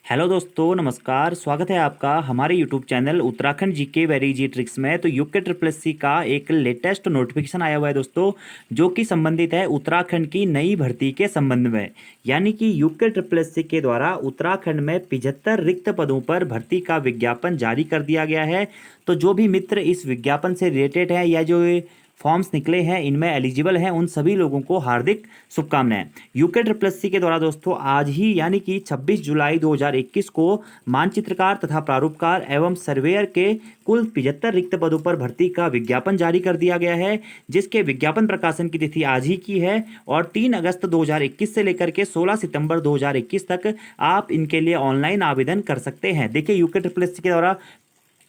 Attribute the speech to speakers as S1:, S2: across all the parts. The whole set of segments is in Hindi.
S1: हेलो दोस्तों, नमस्कार। स्वागत है आपका हमारे YouTube channel Uttarakhand GK very easy tricks में। तो यूके ट्रिपल एस सी का एक लेटेस्ट नोटिफिकेशन आया हुआ है दोस्तों, जो कि संबंधित है उत्तराखंड की नई भर्ती के संबंध में। यानी कि यूके ट्रिपल एस सी के द्वारा उत्तराखंड में 75 रिक्त पदों पर भर्ती का विज्ञापन जारी कर दिया गया है। तो जो भी मित्र इस विज्ञापन से रिलेटेड है या जो फॉर्म्स निकले हैं इनमें एलिजिबल हैं, उन सभी लोगों को हार्दिक शुभकामनाएं। यूके ट्रिपल एस सी के द्वारा दोस्तों आज ही यानी कि 26 जुलाई 2021 को मानचित्रकार तथा प्रारूपकार एवं सर्वेयर के कुल 75 रिक्त पदों पर भर्ती का विज्ञापन जारी कर दिया गया है, जिसके विज्ञापन प्रकाशन की तिथि आज ही की है और 3 अगस्त 2021 से लेकर के 16 सितंबर 2021 तक आप इनके लिए ऑनलाइन आवेदन कर सकते हैं। देखिए, यूके ट्रिपल एस सी के द्वारा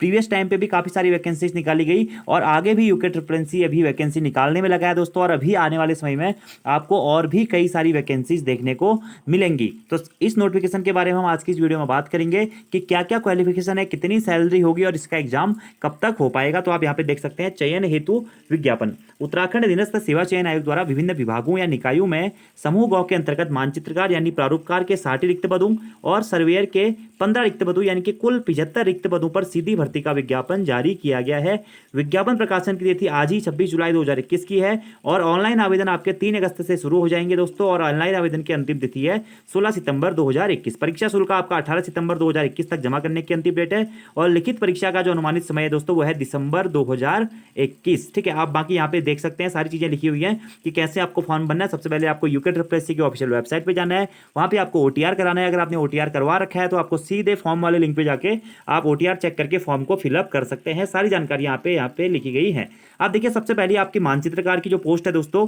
S1: प्रीवियस टाइम पे भी काफ़ी सारी वैकेंसीज निकाली गई और आगे भी यूके ट्रिपल एस सी अभी वैकेंसी निकालने में लगा है दोस्तों। और अभी आने वाले समय में आपको और भी कई सारी वैकेंसीज देखने को मिलेंगी। तो इस नोटिफिकेशन के बारे में हम आज की इस वीडियो में बात करेंगे कि क्या क्या क्वालिफिकेशन है, कितनी सैलरी होगी और इसका एग्जाम कब तक हो पाएगा। तो आप यहाँ पे देख सकते हैं, चयन हेतु विज्ञापन। उत्तराखंड अधीनस्थ सेवा चयन आयोग द्वारा विभिन्न विभागों या निकायों में समूह गौ के अंतर्गत मानचित्रकार यानी प्रारूपकार के 60 रिक्त पदों और सर्वेयर के 15 रिक्त पदों यानी कि कुल 75 रिक्त पदों पर सीधी भर्ती का विज्ञापन जारी किया गया है। विज्ञापन प्रकाशन की तिथि आज ही 26 जुलाई 2021 की है और ऑनलाइन आवेदन आपके 3 अगस्त से शुरू हो जाएंगे दोस्तों। और ऑनलाइन आवेदन की अंतिम तिथि है 16 सितंबर 2021। परीक्षा शुल्क आपका 18 सितंबर 2021 तक जमा करने की अंतिम डेट है और लिखित परीक्षा का जो अनुमानित समय है दोस्तों वो है दिसंबर 2021। ठीक है, आप बाकी यहाँ पे देख सकते हैं, सारी चीजें लिखी हुई हैं कि कैसे आपको फॉर्म भरना है। सबसे पहले आपको यूके ट्रिपल एस सी की ऑफिशियल वेबसाइट पे जाना है, वहां पे आपको ओटीआर कराना है। अगर आपने ओटीआर करवा रखा है तो आपको सीधे फॉर्म वाले लिंक पे जाके आप ओटीआर चेक करके फॉर्म को फिलअप कर सकते हैं। सारी जानकारी यहाँ पे लिखी गई है। आप देखिए, सबसे पहले आपकी मानचित्रकार की जो पोस्ट है दोस्तों,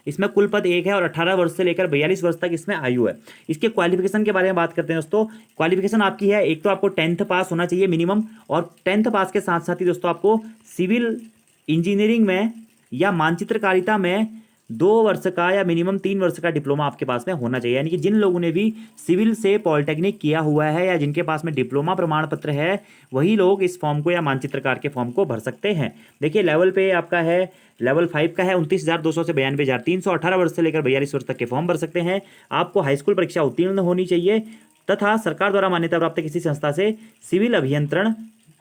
S1: इसमें कुल पद एक है और 18 वर्ष से लेकर 42 वर्ष तक इसमें आयु है। इसके क्वालिफिकेशन के बारे में बात करते हैं दोस्तों। क्वालिफिकेशन आपकी है, एक तो आपको 10th पास होना चाहिए मिनिमम, और 10th पास के साथ साथ ही दोस्तों आपको सिविल इंजीनियरिंग में या मानचित्रकारिता में 2 वर्ष का या मिनिमम 3 वर्ष का डिप्लोमा आपके पास में होना चाहिए। यानी कि जिन लोगों ने भी सिविल से पॉलिटेक्निक किया हुआ है या जिनके पास में डिप्लोमा प्रमाण पत्र है, वही लोग इस फॉर्म को या मानचित्रकार के फॉर्म को भर सकते हैं। देखिए, लेवल पे आपका है, लेवल 5 का है 29,200 से 92,300। 18 वर्ष से लेकर 42 वर्ष तक के फॉर्म भर सकते हैं। आपको हाई स्कूल परीक्षा उत्तीर्ण होनी चाहिए तथा सरकार द्वारा मान्यता प्राप्त किसी संस्था से सिविल अभियंत्रण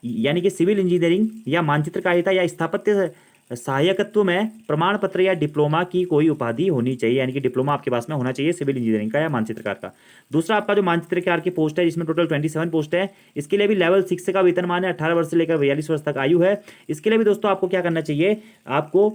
S1: यानी कि सिविल इंजीनियरिंग या मानचित्रकारिता या स्थापत्य सहायकत्व में प्रमाण पत्र या डिप्लोमा की कोई उपाधि होनी चाहिए। यानी कि डिप्लोमा आपके पास में होना चाहिए सिविल इंजीनियरिंग का या मानचित्रकार का। दूसरा, आपका जो मानचित्रकार की पोस्ट है जिसमें टोटल 27 पोस्ट है, इसके लिए भी लेवल 6 का वेतनमान है। 18 वर्ष से लेकर 42 वर्ष तक आयु है। इसके लिए भी दोस्तों आपको क्या करना चाहिए, आपको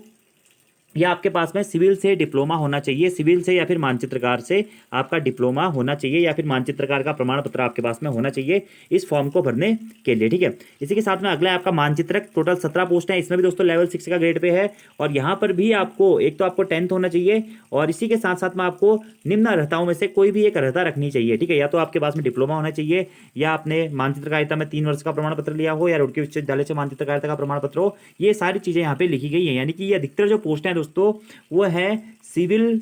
S1: या आपके पास में सिविल से डिप्लोमा होना चाहिए, सिविल से या फिर मानचित्रकार से आपका डिप्लोमा होना चाहिए या फिर मानचित्रकार का प्रमाण पत्र आपके पास में होना चाहिए इस फॉर्म को भरने के लिए। ठीक है, इसी के साथ में अगला है आपका मानचित्रक। टोटल 17 पोस्ट है, इसमें भी दोस्तों लेवल 6 का ग्रेड पे है और यहाँ पर भी आपको एक तो आपको 10th होना चाहिए और इसी के साथ साथ में आपको निम्न अर्हताओं में से कोई भी एक अर्हता रखनी चाहिए। ठीक है, या तो आपके पास में डिप्लोमा होना चाहिए या आपने मानचित्रकारिता में 3 वर्ष का प्रमाण पत्र लिया हो या रुड़की विश्वविद्यालय से मानचित्रकारिता का प्रमाण पत्र हो। ये सारी चीजें यहाँ पे लिखी गई है। यानी कि ये अधिकतर जो पोस्ट है दोस्तों वो है सिविल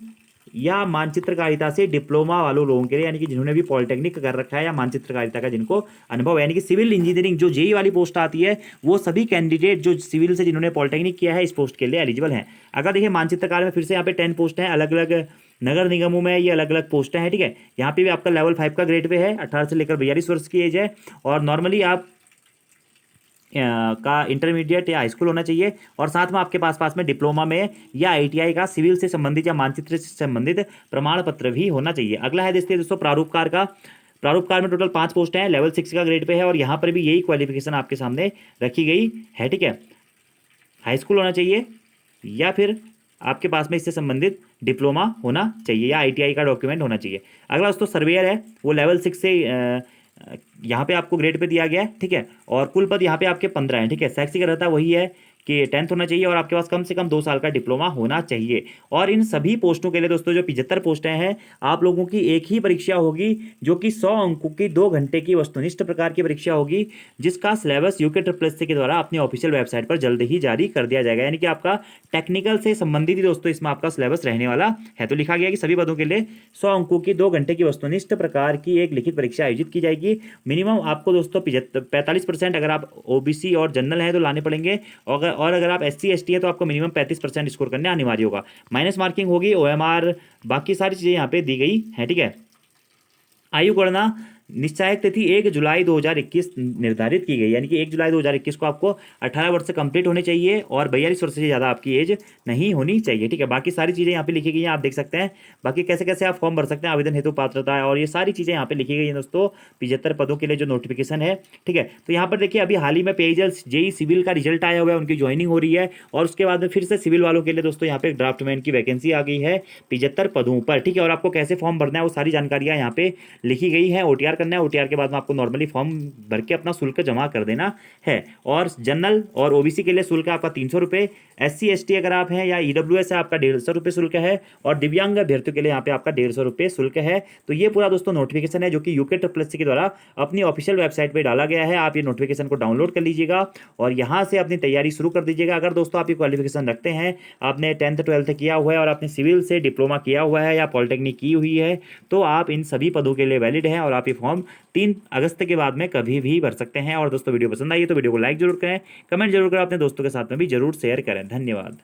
S1: या मानचित्रकारिता से डिप्लोमा वालों लोगों के लिए, यानी कि जिन्होंने भी पॉलिटेक्निक कर रखा है या मानचित्रकारिता का जिनको अनुभव है। यानी कि सिविल इंजीनियरिंग जो जेई वाली पोस्ट आती है, वो सभी कैंडिडेट जो सिविल से जिन्होंने पॉलिटेक्निक किया है इस पोस्ट के लिए एलिजिबल हैं। अगर देखिए मानचित्रकार में फिर से यहाँ पे 10 पोस्ट हैं, अलग अलग नगर निगमों में ये अलग अलग पोस्टें हैं। ठीक है, यहाँ पे भी आपका लेवल 5 का ग्रेड पे है, 18 से लेकर 42 वर्ष की एज है और नॉर्मली आप का इंटरमीडिएट या हाई स्कूल होना चाहिए और साथ में आपके पास में डिप्लोमा में या आईटीआई का सिविल से संबंधित या मानचित्र से संबंधित प्रमाण पत्र भी होना चाहिए। अगला है दोस्तों प्रारूपकार का। प्रारूपकार में टोटल 5 पोस्ट हैं, लेवल 6 का ग्रेड पे है और यहाँ पर भी यही क्वालिफिकेशन आपके सामने रखी गई है। ठीक है, हाई स्कूल होना चाहिए या फिर आपके पास में इससे संबंधित डिप्लोमा होना चाहिए या आईटीआई का डॉक्यूमेंट होना चाहिए। अगला दोस्तों सर्वेयर है, वो लेवल 6 से यहाँ पे आपको ग्रेड पे दिया गया है। ठीक है, और कुल पद यहाँ पे आपके 15 हैं। ठीक है, शैक्षिक रहता वही है कि 10th होना चाहिए और आपके पास कम से कम 2 साल का डिप्लोमा होना चाहिए। और इन सभी पोस्टों के लिए दोस्तों जो 75 पोस्टें हैं, आप लोगों की एक ही परीक्षा होगी जो कि 100 अंकों की 2 घंटे की वस्तुनिष्ठ प्रकार की परीक्षा होगी, जिसका syllabus UK triple S C के द्वारा अपनी ऑफिशियल वेबसाइट पर जल्द ही जारी कर दिया जाएगा। यानी कि आपका टेक्निकल से संबंधित ही दोस्तों इसमें आपका सिलेबस रहने वाला है। तो लिखा गया कि सभी पदों के लिए 100 अंकों की 2 घंटे की वस्तुनिष्ठ प्रकार की एक लिखित परीक्षा आयोजित की जाएगी। मिनिमम आपको दोस्तों 45% अगर आप ओबीसी और जनरल है तो लाने पड़ेंगे और अगर आप एससी एसटी है तो आपको मिनिमम 35% स्कोर करने अनिवार्य होगा। माइनस मार्किंग होगी, ओएमआर, बाकी सारी चीजें यहाँ पे दी गई है। ठीक है, आयु गणना निश्चायक तिथि 1 जुलाई 2021 निर्धारित की गई, यानी कि 1 जुलाई 2021 को आपको 18 वर्ष कंप्लीट होने चाहिए और 42 वर्ष से ज़्यादा आपकी एज नहीं होनी चाहिए। ठीक है, बाकी सारी चीज़ें यहाँ पे लिखी गई हैं, आप देख सकते हैं। बाकी कैसे कैसे आप फॉर्म भर सकते हैं, आवेदन हेतु पात्रता है और ये सारी चीज़ें यहाँ पे लिखी गई हैं दोस्तों, 75 पदों के लिए जो नोटिफिकेशन है। ठीक है, तो यहाँ पर देखिए अभी हाल ही में पेयजल जेई सिविल का रिजल्ट आया हुआ है, उनकी ज्वाइनिंग हो रही है और उसके बाद में फिर से सिविल वालों के लिए दोस्तों यहाँ पे ड्राफ्टमैन की वैकेंसी आ गई है 75 पदों पर। ठीक है, और आपको कैसे फॉर्म भरना है वो सारी जानकारियाँ यहाँ पे लिखी गई है। ओटीआर करना है, ओटीआर के बाद में आपको नॉर्मली फॉर्म भर के अपना शुल्क जमा कर देना है। और जनरल और ओबीसी के लिए शुल्क आपका 300 रुपये, SC ST अगर आप हैं या EWS है आपका 150 रुपये शुल्क है और दिव्यांग अभ्यर्थियों के लिए यहाँ पे आपका 150 रुपये शुल्क है। तो ये पूरा दोस्तों नोटिफिकेशन है जो कि UKSSC के द्वारा अपनी ऑफिशियल वेबसाइट पे डाला गया है। आप ये नोटिफिकेशन को डाउनलोड कर लीजिएगा और यहाँ से अपनी तैयारी शुरू कर दीजिएगा। अगर दोस्तों आप ये क्वालिफिकेशन रखते हैं, आपने 10th 12th किया हुआ है और आपने सिविल से डिप्लोमा किया हुआ है या पॉलिटेक्निक की हुई है, तो आप इन सभी पदों के लिए वैलिड हैं और आप ये फॉर्म 3 अगस्त के बाद में कभी भी भर सकते हैं। और दोस्तों वीडियो पसंद आई तो वीडियो को लाइक जरूर करें, कमेंट जरूर करें, अपने दोस्तों के साथ में भी जरूर शेयर करें। धन्यवाद।